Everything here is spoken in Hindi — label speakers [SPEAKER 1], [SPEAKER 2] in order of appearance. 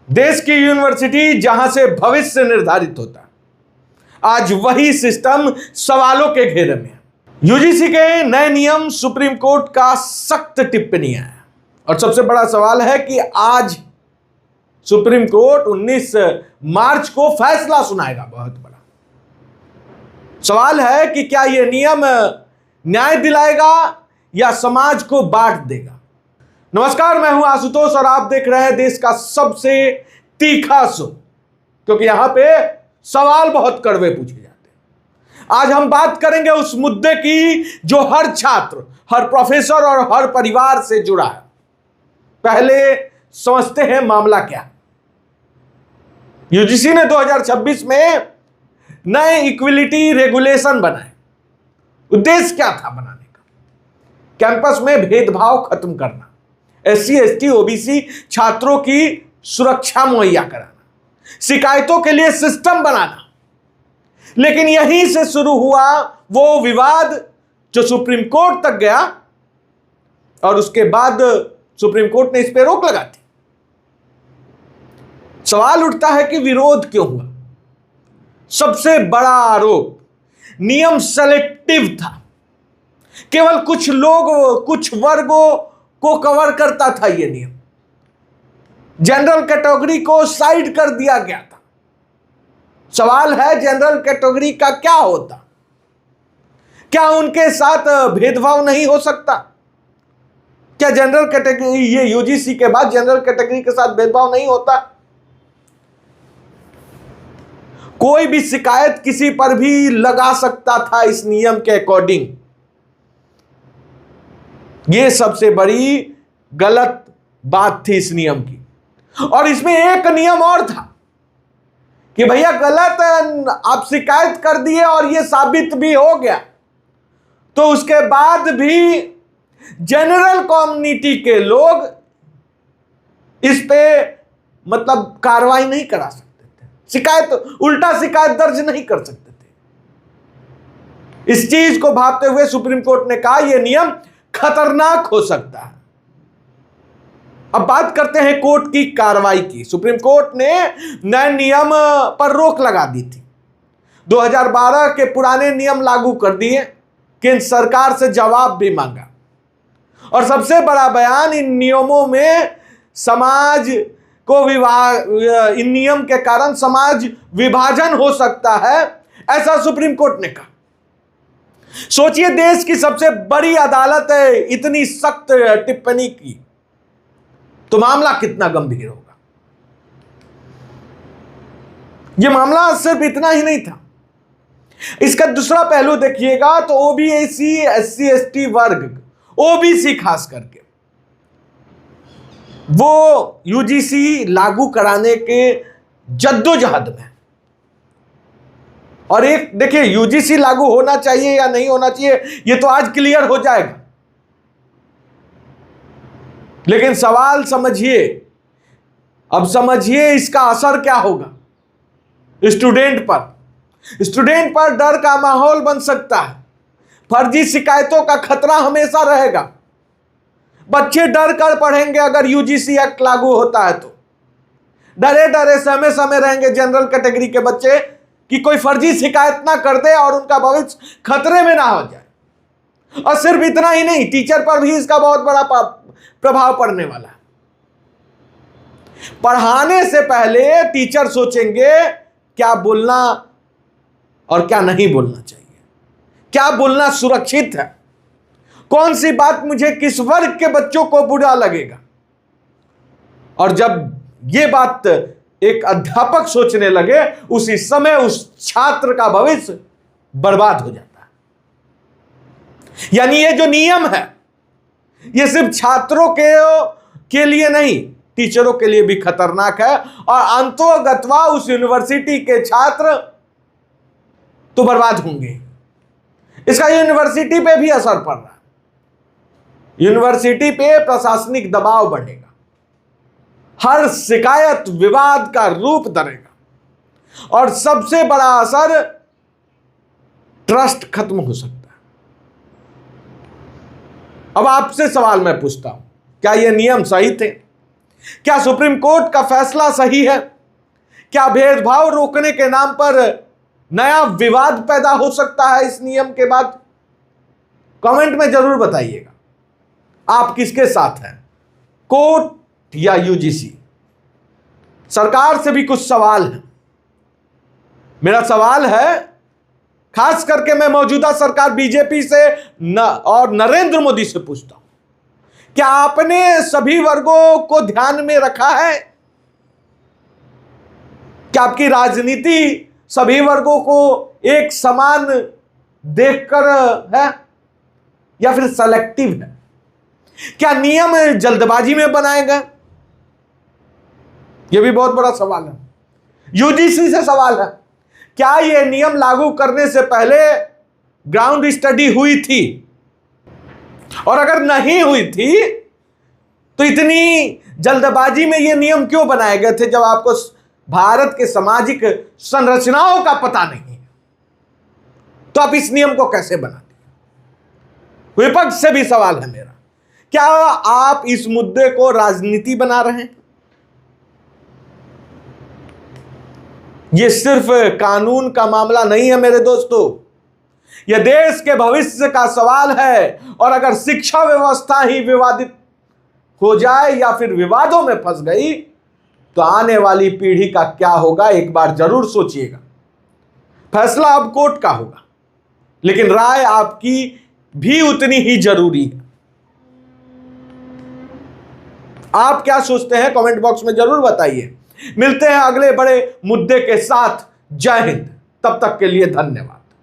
[SPEAKER 1] देश की यूनिवर्सिटी जहां से भविष्य निर्धारित होता है, आज वही सिस्टम सवालों के घेरे में है। यूजीसी के नए नियम, सुप्रीम कोर्ट का सख्त टिप्पणियां है और सबसे बड़ा सवाल है कि आज सुप्रीम कोर्ट 19 मार्च को फैसला सुनाएगा। बहुत बड़ा सवाल है कि क्या यह नियम न्याय दिलाएगा या समाज को बांट देगा। नमस्कार, मैं हूं आशुतोष और आप देख रहे हैं देश का सबसे तीखा शो, क्योंकि यहां पे सवाल बहुत कड़वे पूछे जाते हैं। आज हम बात करेंगे उस मुद्दे की जो हर छात्र, हर प्रोफेसर और हर परिवार से जुड़ा है। पहले समझते हैं मामला क्या है। यूजीसी ने 2026 में नए इक्विलिटी रेगुलेशन बनाए। उद्देश्य क्या था बनाने का? कैंपस में भेदभाव खत्म करना, एससी, एसटी, ओबीसी छात्रों की सुरक्षा मुहैया कराना, शिकायतों के लिए सिस्टम बनाना। लेकिन यहीं से शुरू हुआ वो विवाद जो सुप्रीम कोर्ट तक गया और उसके बाद सुप्रीम कोर्ट ने इस पे रोक लगा दी। सवाल उठता है कि विरोध क्यों हुआ? सबसे बड़ा आरोप, नियम सेलेक्टिव था। केवल कुछ लोग, कुछ वर्गों को कवर करता था यह नियम। जनरल कैटेगरी को साइड कर दिया गया था। सवाल है, जनरल कैटेगरी का क्या होता? क्या उनके साथ भेदभाव नहीं हो सकता? क्या जनरल कैटेगरी, ये यूजीसी के बाद जनरल कैटेगरी के साथ भेदभाव नहीं होता? कोई भी शिकायत किसी पर भी लगा सकता था इस नियम के अकॉर्डिंग। यह सबसे बड़ी गलत बात थी इस नियम की। और इसमें एक नियम और था कि भैया गलत आप शिकायत कर दिए और यह साबित भी हो गया तो उसके बाद भी जनरल कम्युनिटी के लोग इस पे मतलब कार्रवाई नहीं करा सकते थे, शिकायत, उल्टा शिकायत दर्ज नहीं कर सकते थे। इस चीज को भांपते हुए सुप्रीम कोर्ट ने कहा यह नियम खतरनाक हो सकता है। अब बात करते हैं कोर्ट की कार्रवाई की। सुप्रीम कोर्ट ने नए नियम पर रोक लगा दी थी। 2012 के पुराने नियम लागू कर दिए, केंद्र सरकार से जवाब भी मांगा और सबसे बड़ा बयान, इन नियमों में समाज को इन नियम के कारण समाज विभाजन हो सकता है, ऐसा सुप्रीम कोर्ट ने कहा। सोचिए, देश की सबसे बड़ी अदालत है इतनी सख्त टिप्पणी की तो मामला कितना गंभीर होगा। यह मामला सिर्फ इतना ही नहीं था, इसका दूसरा पहलू देखिएगा तो ओबीसी, एससी, एसटी वर्ग, ओबीसी खास करके, वो यूजीसी लागू कराने के जद्दोजहद में। और एक देखिए, यूजीसी लागू होना चाहिए या नहीं होना चाहिए यह तो आज क्लियर हो जाएगा, लेकिन सवाल समझिए, अब समझिए इसका असर क्या होगा स्टूडेंट पर। स्टूडेंट पर डर का माहौल बन सकता है, फर्जी शिकायतों का खतरा हमेशा रहेगा। बच्चे डर कर पढ़ेंगे अगर यूजीसी एक्ट लागू होता है तो। डरे डरे समय समय रहेंगे जनरल कैटेगरी के बच्चे कि कोई फर्जी शिकायत ना कर दे और उनका भविष्य खतरे में ना हो जाए। और सिर्फ इतना ही नहीं, टीचर पर भी इसका बहुत बड़ा प्रभाव पड़ने वाला है। पढ़ाने से पहले टीचर सोचेंगे क्या बोलना और क्या नहीं बोलना चाहिए, क्या बोलना सुरक्षित है, कौन सी बात मुझे किस वर्ग के बच्चों को बुरा लगेगा। और जब यह बात एक अध्यापक सोचने लगे, उसी समय उस छात्र का भविष्य बर्बाद हो जाता है। यानी ये जो नियम है ये सिर्फ छात्रों के लिए नहीं, टीचरों के लिए भी खतरनाक है। और अंतोगत्वा उस यूनिवर्सिटी के छात्र तो बर्बाद होंगे। इसका यूनिवर्सिटी पे भी असर पड़ रहा है। यूनिवर्सिटी पे प्रशासनिक दबाव बढ़ेगा, हर शिकायत विवाद का रूप धरेगा और सबसे बड़ा असर, ट्रस्ट खत्म हो सकता है। अब आपसे सवाल मैं पूछता हूं, क्या ये नियम सही थे? क्या सुप्रीम कोर्ट का फैसला सही है? क्या भेदभाव रोकने के नाम पर नया विवाद पैदा हो सकता है इस नियम के बाद? कमेंट में जरूर बताइएगा आप किसके साथ हैं, कोर्ट या यूजीसी? सरकार से भी कुछ सवाल है। मेरा सवाल है, खास करके मैं मौजूदा सरकार बीजेपी से और नरेंद्र मोदी से पूछता हूं, क्या आपने सभी वर्गों को ध्यान में रखा है? क्या आपकी राजनीति सभी वर्गों को एक समान देखकर है या फिर सेलेक्टिव है? क्या नियम जल्दबाजी में बनाए गए? यह भी बहुत बड़ा सवाल है। यूजीसी से सवाल है, क्या यह नियम लागू करने से पहले ग्राउंड स्टडी हुई थी? और अगर नहीं हुई थी तो इतनी जल्दबाजी में ये नियम क्यों बनाए गए थे, जब आपको भारत के सामाजिक संरचनाओं का पता नहीं है? तो आप इस नियम को कैसे बना दिए? विपक्ष से भी सवाल है मेरा, क्या आप इस मुद्दे को राजनीति बना रहे हैं? यह सिर्फ कानून का मामला नहीं है मेरे दोस्तों, यह देश के भविष्य का सवाल है। और अगर शिक्षा व्यवस्था ही विवादित हो जाए या फिर विवादों में फंस गई तो आने वाली पीढ़ी का क्या होगा, एक बार जरूर सोचिएगा। फैसला अब कोर्ट का होगा, लेकिन राय आपकी भी उतनी ही जरूरी है। आप क्या सोचते हैं कमेंट बॉक्स में जरूर बताइए। मिलते हैं अगले बड़े मुद्दे के साथ। जय हिंद, तब तक के लिए धन्यवाद।